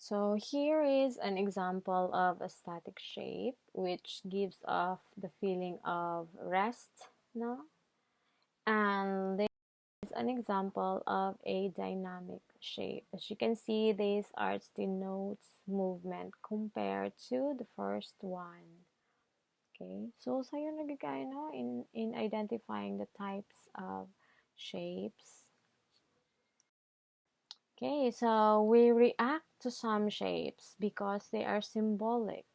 So here is an example of a static shape which gives off the feeling of rest, no? And this is an example of a dynamic shape. As you can see, this art denotes movement compared to the first one. Okay, so sa'yo nagagaya no in identifying the types of shapes. Okay, so we react to some shapes because they are symbolic.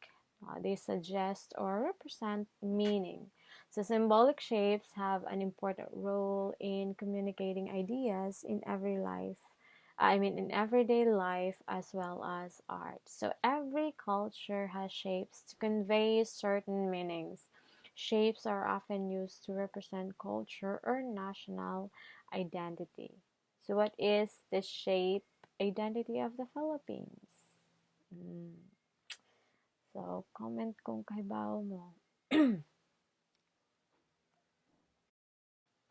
They suggest or represent meaning. So symbolic shapes have an important role in communicating ideas in every life. In everyday life as well as art. So every culture has shapes to convey certain meanings. Shapes are often used to represent culture or national identity. So what is the shape identity of the Philippines? Mm. So comment kung kahibaw mo.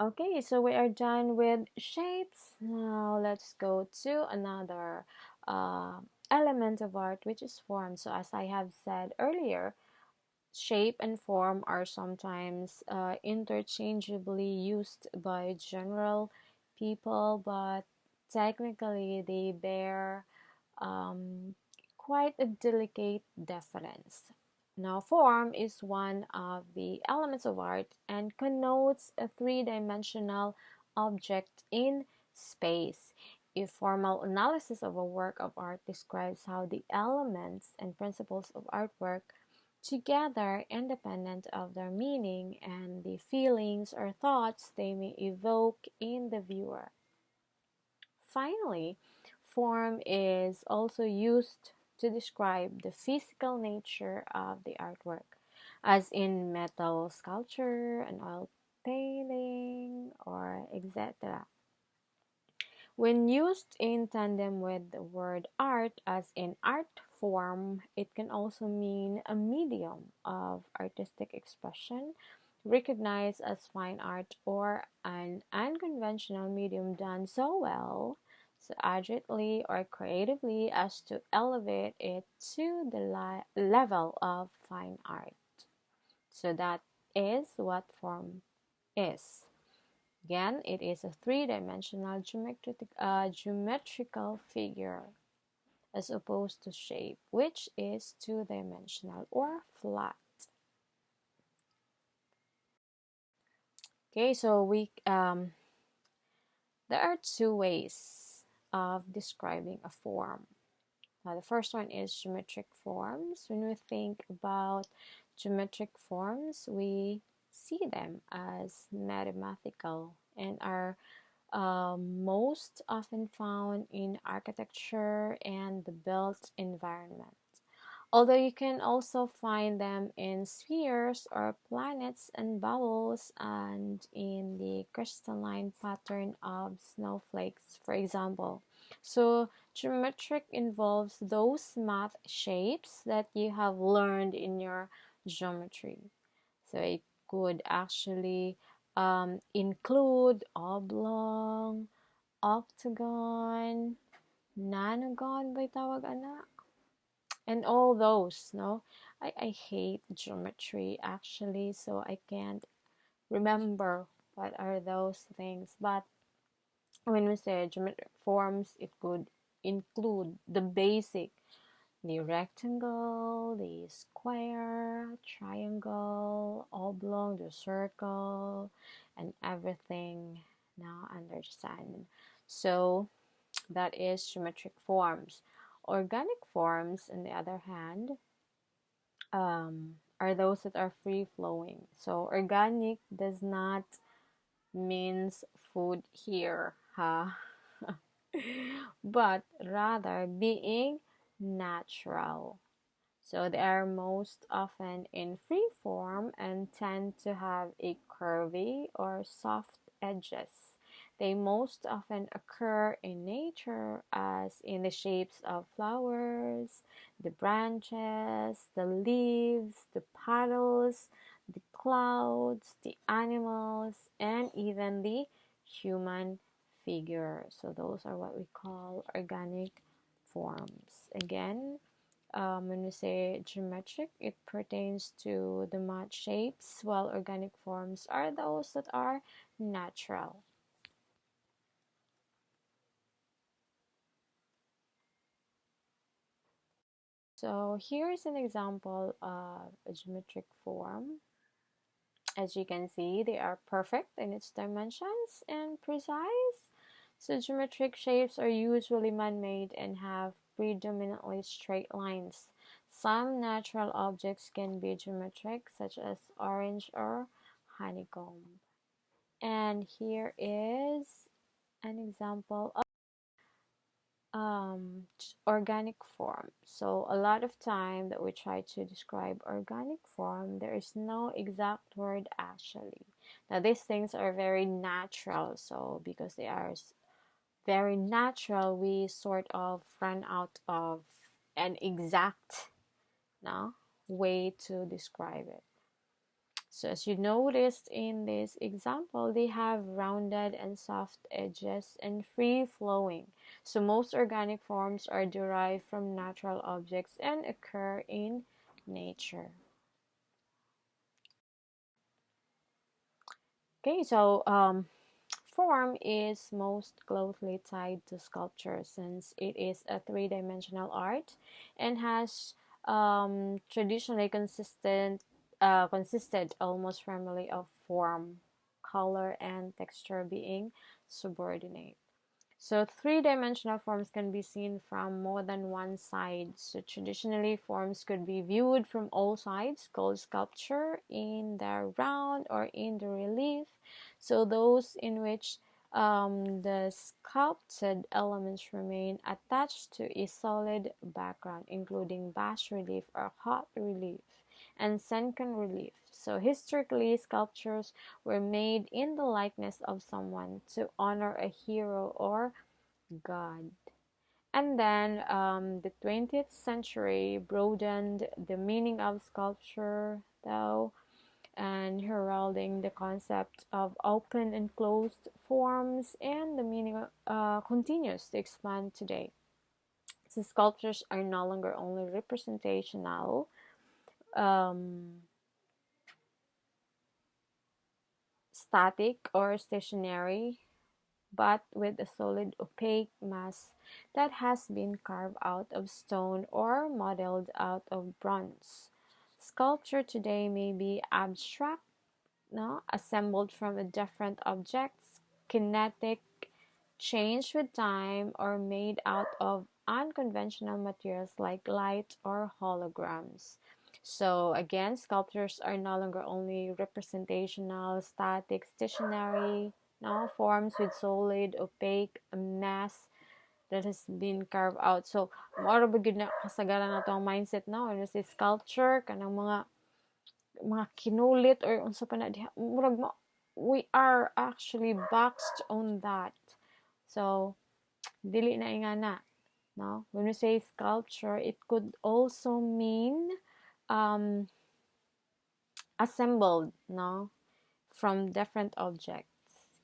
Okay, so we are done with shapes. Now let's go to another uh, element of art, which is form. So as I have said earlier, shape and form are sometimes interchangeably used by general people, but technically they bear um, quite a delicate difference. Now, form is one of the elements of art and connotes a three-dimensional object in space. A formal analysis of a work of art describes how the elements and principles of artwork together independent of their meaning and the feelings or thoughts they may evoke in the viewer. Finally, form is also used to describe the physical nature of the artwork, as in metal sculpture, an oil painting, or etc. When used in tandem with the word art, as in art form, it can also mean a medium of artistic expression, recognized as fine art, or an unconventional medium done so well, so accurately or creatively as to elevate it to the level of fine art. So that is what form is. Again, it is a three-dimensional geometrical figure as opposed to shape, which is two-dimensional or flat. Okay, so there are two ways of describing a form. The first one is geometric forms. When we think about geometric forms, we see them as mathematical and are most often found in architecture and the built environment. Although you can also find them in spheres or planets and bubbles and in the crystalline pattern of snowflakes, for example. So, geometric involves those math shapes that you have learned in your geometry. So, it could actually include oblong, octagon, nonagon by tawag ana, and all those, no? I hate geometry actually, so I can't remember what are those things. But when we say geometric forms, it could include the basic, the rectangle, the square, triangle, oblong, the circle, and everything now under the sun. So that is geometric forms. Organic forms, on the other hand, are those that are free flowing. So organic does not means food here, huh? But rather being natural. So they are most often in free form and tend to have a curvy or soft edges. They most often occur in nature as in the shapes of flowers, the branches, the leaves, the petals, the clouds, the animals, and even the human figure. So those are what we call organic forms. Again, when we say geometric, it pertains to the mud shapes, while organic forms are those that are natural. So here's an example of a geometric form. As you can see, they are perfect in its dimensions and precise. So geometric shapes are usually man-made and have predominantly straight lines. Some natural objects can be geometric, such as orange or honeycomb. And here is an example of organic form. So a lot of time that we try to describe organic form, there is no exact word actually. Now these things are very natural, so because they are very natural, we sort of run out of an exact no, way to describe it. So as you noticed in this example, they have rounded and soft edges and free flowing. So most organic forms are derived from natural objects and occur in nature. Okay, so form is most closely tied to sculpture since it is a three-dimensional art and has traditionally consisted almost primarily of form, color, and texture being subordinate. So three-dimensional forms can be seen from more than one side. So traditionally, forms could be viewed from all sides, called sculpture, in the round or in the relief. So those in which the sculpted elements remain attached to a solid background, including bas relief or haute relief and second relief. So historically, sculptures were made in the likeness of someone to honor a hero or god. And then the 20th century broadened the meaning of sculpture, though, and heralding the concept of open and closed forms, and the meaning continues to expand today. So sculptures are no longer only representational, um, static, or stationary, but with a solid opaque mass that has been carved out of stone or modeled out of bronze. Sculpture today may be abstract, no, assembled from different objects, kinetic, changed with time, or made out of unconventional materials like light or holograms. So again, sculptures are no longer only representational, static, stationary, no, forms with solid, opaque mass that has been carved out. So, mao ba gyud na kasagaran nato ang mindset na ano si sculpture kanang mga kinulit or unsa pa na diha murag we are actually boxed on that. So, dili na ingana. No? When we say sculpture, it could also mean um, assembled, no, from different objects,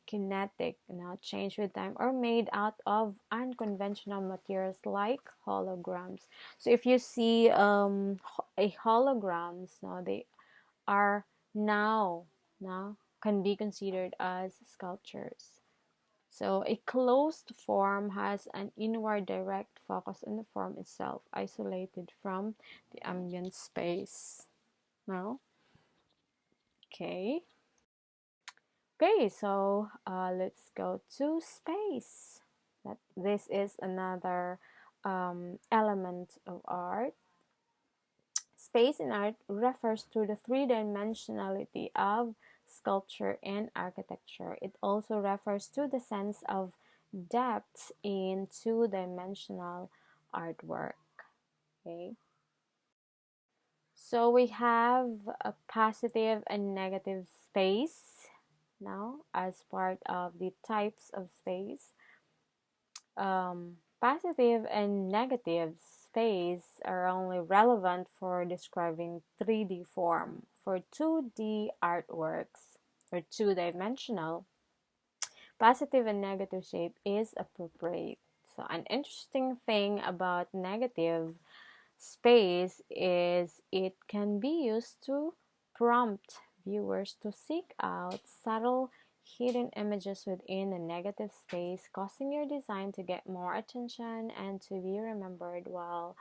kinetic, change with time, or made out of unconventional materials like holograms. So if you see a holograms, no, they are now can be considered as sculptures. So a closed form has an inward direct focus on the form itself, isolated from the ambient space. No? Okay. Okay, so let's go to space. This is another element of art. Space in art refers to the three-dimensionality of sculpture and architecture. It also refers to the sense of depth in two-dimensional artwork. Okay. So we have a positive and negative space now as part of the types of space. Positive and negative space are only relevant for describing 3D form. For 2D artworks or two-dimensional, positive and negative shape is appropriate. So, an interesting thing about negative space is it can be used to prompt viewers to seek out subtle hidden images within a negative space, causing your design to get more attention and to be remembered, while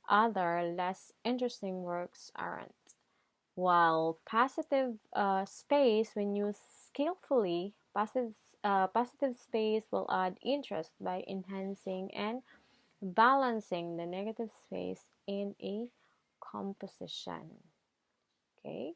other less interesting works aren't. While positive space, when used skillfully, positive space will add interest by enhancing and balancing the negative space in a composition. Okay.